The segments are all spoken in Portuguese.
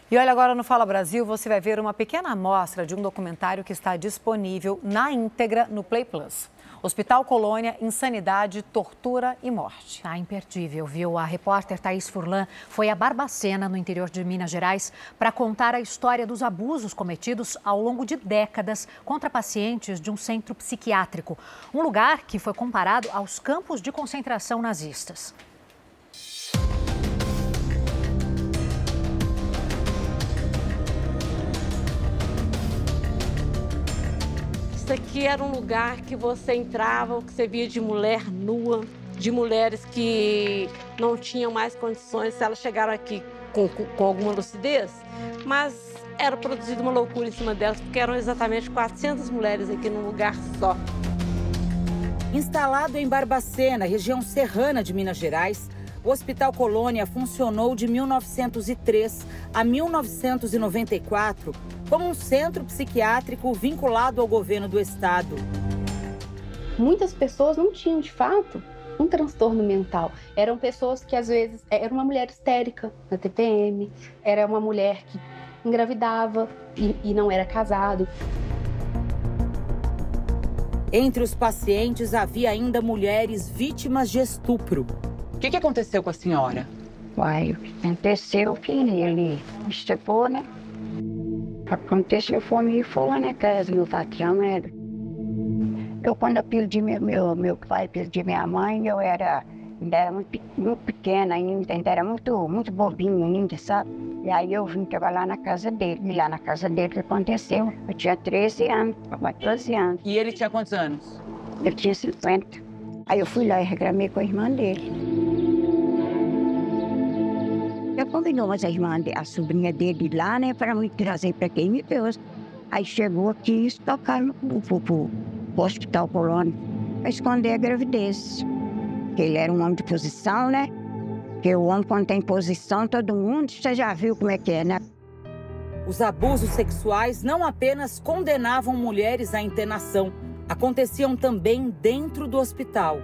E olha, agora no Fala Brasil você vai ver uma pequena amostra de um documentário que está disponível na íntegra no Play Plus. Hospital Colônia, insanidade, tortura e morte. Tá imperdível, viu? A repórter Thaís Furlan foi a Barbacena, no interior de Minas Gerais, para contar a história dos abusos cometidos ao longo de décadas contra pacientes de um centro psiquiátrico. Um lugar que foi comparado aos campos de concentração nazistas. Isso aqui era um lugar que você entrava, que você via de mulher nua, de mulheres que não tinham mais condições, se elas chegaram aqui com alguma lucidez, mas era produzida uma loucura em cima delas, porque eram exatamente 400 mulheres aqui num lugar só. Instalado em Barbacena, região serrana de Minas Gerais, o Hospital Colônia funcionou de 1903 a 1994 como um centro psiquiátrico vinculado ao governo do estado. Muitas pessoas não tinham, de fato, um transtorno mental. Eram pessoas que, às vezes, era uma mulher histérica na TPM, era uma mulher que engravidava e não era casado. Entre os pacientes havia ainda mulheres vítimas de estupro. O que aconteceu com a senhora? Uai, aconteceu que ele estupou, né? Aconteceu foi na casa do meu patrão, era. Eu, quando eu perdi meu pai, perdi minha mãe, eu ainda era muito pequena ainda era muito bobinho ainda, sabe? E aí eu vim trabalhar na casa dele. E lá na casa dele, o que aconteceu? Eu tinha 13 anos, 14 anos. E ele tinha quantos anos? Eu tinha 50. Aí eu fui lá e reclamei com a irmã dele. Eu combinou, mas a sobrinha dele lá, né, para me trazer para quem me deu. Aí chegou aqui e estocaram pro Hospital Colônia para esconder a gravidez. Ele era um homem de posição, né? Porque o homem, quando tem posição, todo mundo, você já viu como é que é, né? Os abusos sexuais não apenas condenavam mulheres à internação, aconteciam também dentro do hospital.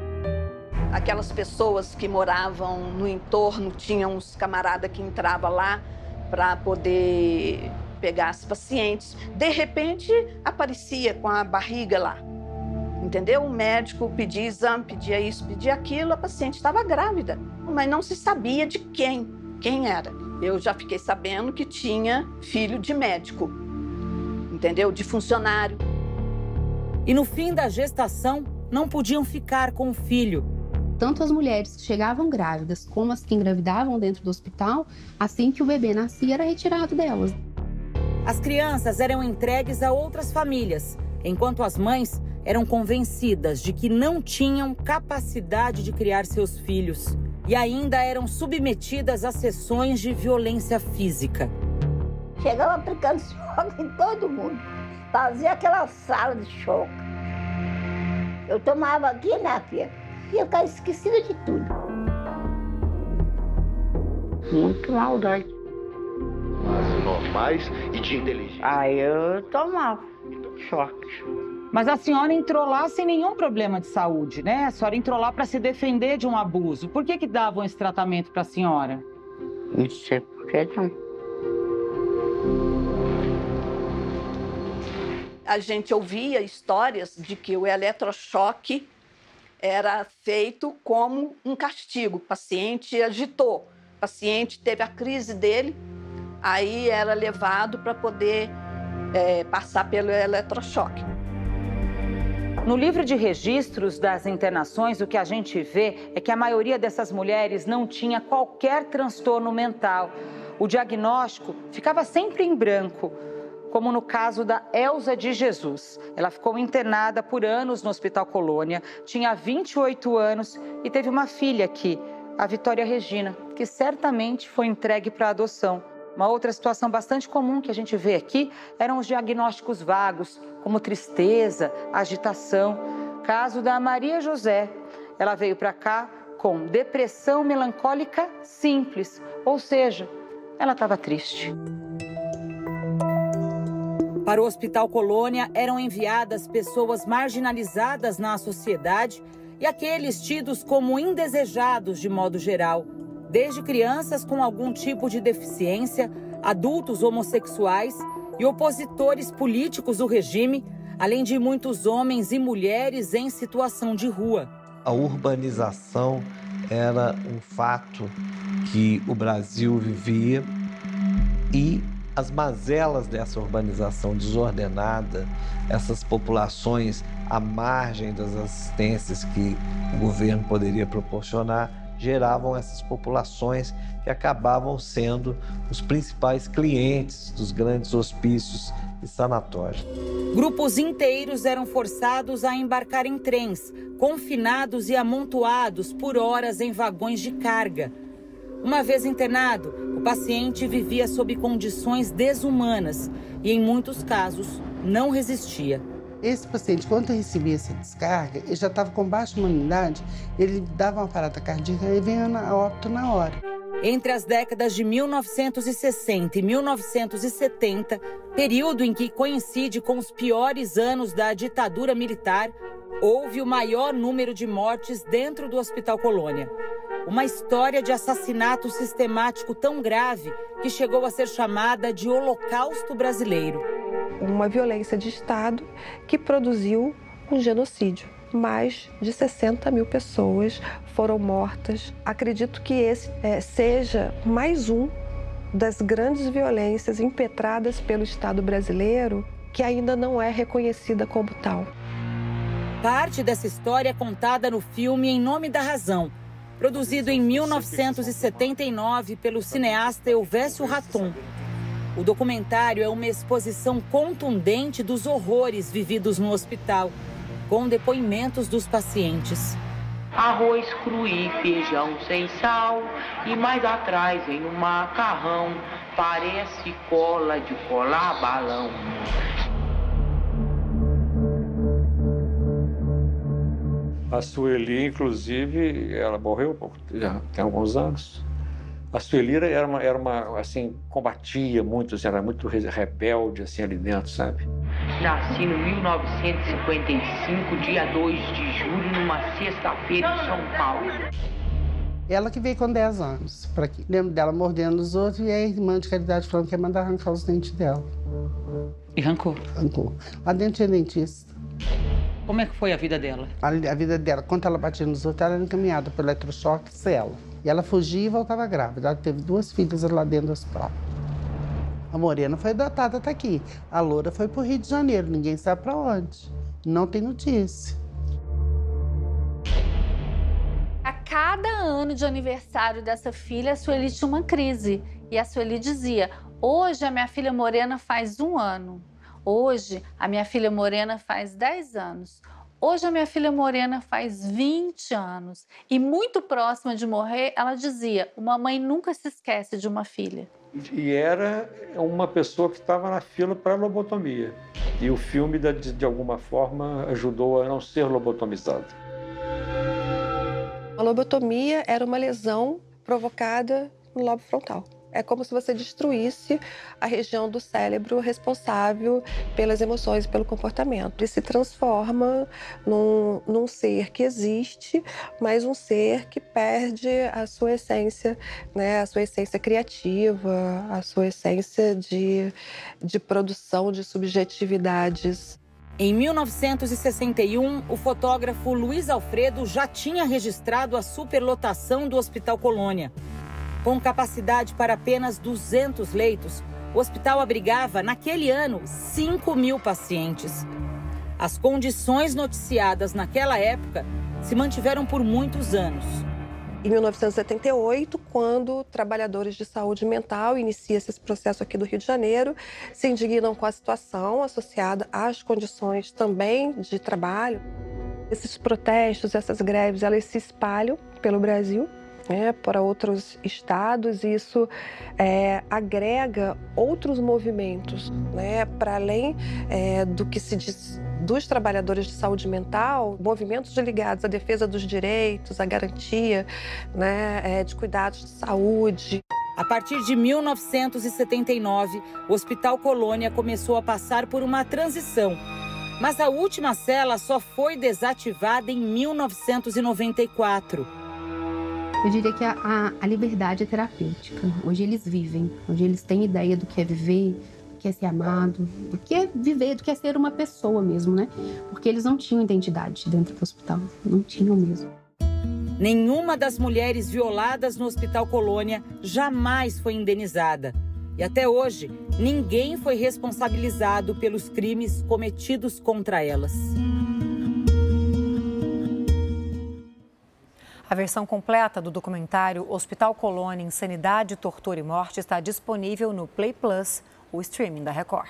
Aquelas pessoas que moravam no entorno, tinham uns camaradas que entravam lá para poder pegar as pacientes. De repente, aparecia com a barriga lá, entendeu? O médico pedia exame, pedia isso, pedia aquilo, a paciente estava grávida, mas não se sabia de quem era. Eu já fiquei sabendo que tinha filho de médico, entendeu? De funcionário. E no fim da gestação, não podiam ficar com o filho. Tanto as mulheres que chegavam grávidas como as que engravidavam dentro do hospital, assim que o bebê nascia, era retirado delas. As crianças eram entregues a outras famílias, enquanto as mães eram convencidas de que não tinham capacidade de criar seus filhos e ainda eram submetidas a sessões de violência física. Chegava aplicando choque em todo mundo, fazia aquela sala de choque. Eu tomava aqui, né, filha? E eu ficava esquecida de tudo. Muito maldade. As normais e de inteligência. Aí eu tomava choque. Mas a senhora entrou lá sem nenhum problema de saúde, né? A senhora entrou lá para se defender de um abuso. Por que davam esse tratamento para a senhora? Não sei por que não. A gente ouvia histórias de que o eletrochoque era feito como um castigo. O paciente agitou, o paciente teve a crise dele, aí era levado para poder passar pelo eletrochoque. No livro de registros das internações, o que a gente vê é que a maioria dessas mulheres não tinha qualquer transtorno mental. O diagnóstico ficava sempre em branco, como no caso da Elza de Jesus. Ela ficou internada por anos no Hospital Colônia, tinha 28 anos e teve uma filha aqui, a Vitória Regina, que certamente foi entregue para adoção. Uma outra situação bastante comum que a gente vê aqui eram os diagnósticos vagos, como tristeza, agitação. Caso da Maria José, ela veio para cá com depressão melancólica simples, ou seja, ela estava triste. Para o Hospital Colônia eram enviadas pessoas marginalizadas na sociedade e aqueles tidos como indesejados de modo geral. Desde crianças com algum tipo de deficiência adultos homossexuais e opositores políticos do regime, além de muitos homens e mulheres em situação de rua. A urbanização era um fato que o Brasil vivia e as mazelas dessa urbanização desordenada, essas populações à margem das assistências que o governo poderia proporcionar, geravam essas populações que acabavam sendo os principais clientes dos grandes hospícios e sanatórios. Grupos inteiros eram forçados a embarcar em trens, confinados e amontoados por horas em vagões de carga. Uma vez internado, o paciente vivia sob condições desumanas e, em muitos casos, não resistia. Esse paciente, quando recebia essa descarga, ele já estava com baixa imunidade, ele dava uma parada cardíaca e vinha a óbito na hora. Entre as décadas de 1960 e 1970, período em que coincide com os piores anos da ditadura militar, houve o maior número de mortes dentro do Hospital Colônia. Uma história de assassinato sistemático tão grave que chegou a ser chamada de Holocausto Brasileiro. Uma violência de Estado que produziu um genocídio. Mais de 60 mil pessoas foram mortas. Acredito que esse seja mais um das grandes violências impetradas pelo Estado brasileiro que ainda não é reconhecida como tal. Parte dessa história é contada no filme Em Nome da Razão, produzido em 1979 pelo cineasta Elvésio Raton. O documentário é uma exposição contundente dos horrores vividos no hospital, com depoimentos dos pacientes. Arroz cru e feijão sem sal, e mais atrás vem um macarrão, parece cola de colar balão. A Sueli, inclusive, ela morreu já tem alguns anos. A Sueli era uma assim, combatia muito, assim, era muito rebelde assim ali dentro, sabe? Nasci em 1955, dia 2 de julho, numa sexta-feira em São Paulo. Ela que veio com 10 anos para aqui. Lembro dela mordendo os outros e a irmã de caridade falando que ia mandar arrancar os dentes dela. E arrancou? Arrancou. Lá dentro tinha dentista. Como é que foi a vida dela? A vida dela, quando ela batia nos outros, ela era encaminhada por eletrochoque e cela. E ela fugia e voltava grávida. Ela teve 2 filhas lá dentro do hospital. A morena foi adotada, tá aqui. A loura foi pro Rio de Janeiro, ninguém sabe para onde. Não tem notícia. A cada ano de aniversário dessa filha, a Sueli tinha uma crise. E a Sueli dizia, hoje a minha filha morena faz 1 ano. Hoje a minha filha morena faz 10 anos. Hoje a minha filha morena faz 20 anos. E muito próxima de morrer, ela dizia, uma mãe nunca se esquece de uma filha. E era uma pessoa que estava na fila para lobotomia. E o filme, de alguma forma, ajudou a não ser lobotomizada. A lobotomia era uma lesão provocada no lobo frontal. É como se você destruísse a região do cérebro responsável pelas emoções e pelo comportamento. Ele se transforma num ser que existe, mas um ser que perde a sua essência, né? A sua essência criativa, a sua essência de produção de subjetividades. Em 1961, o fotógrafo Luiz Alfredo já tinha registrado a superlotação do Hospital Colônia. Com capacidade para apenas 200 leitos, o hospital abrigava, naquele ano, 5.000 pacientes. As condições noticiadas naquela época se mantiveram por muitos anos. Em 1978, quando trabalhadores de saúde mental iniciam esse processo aqui do Rio de Janeiro, se indignam com a situação associada às condições também de trabalho. Esses protestos, essas greves, elas se espalham pelo Brasil, para outros estados, e isso agrega outros movimentos, para além do que se diz dos trabalhadores de saúde mental, movimentos ligados à defesa dos direitos, à garantia de cuidados de saúde. A partir de 1979, o Hospital Colônia começou a passar por uma transição, mas a última cela só foi desativada em 1994. Eu diria que a liberdade é terapêutica. Hoje eles vivem, hoje eles têm ideia do que é viver, do que é ser amado, do que é viver, do que é ser uma pessoa mesmo, né? Porque eles não tinham identidade dentro do hospital, não tinham mesmo. Nenhuma das mulheres violadas no Hospital Colônia jamais foi indenizada. E até hoje, ninguém foi responsabilizado pelos crimes cometidos contra elas. A versão completa do documentário Hospital Colônia, Insanidade, Tortura e Morte está disponível no Play Plus, o streaming da Record.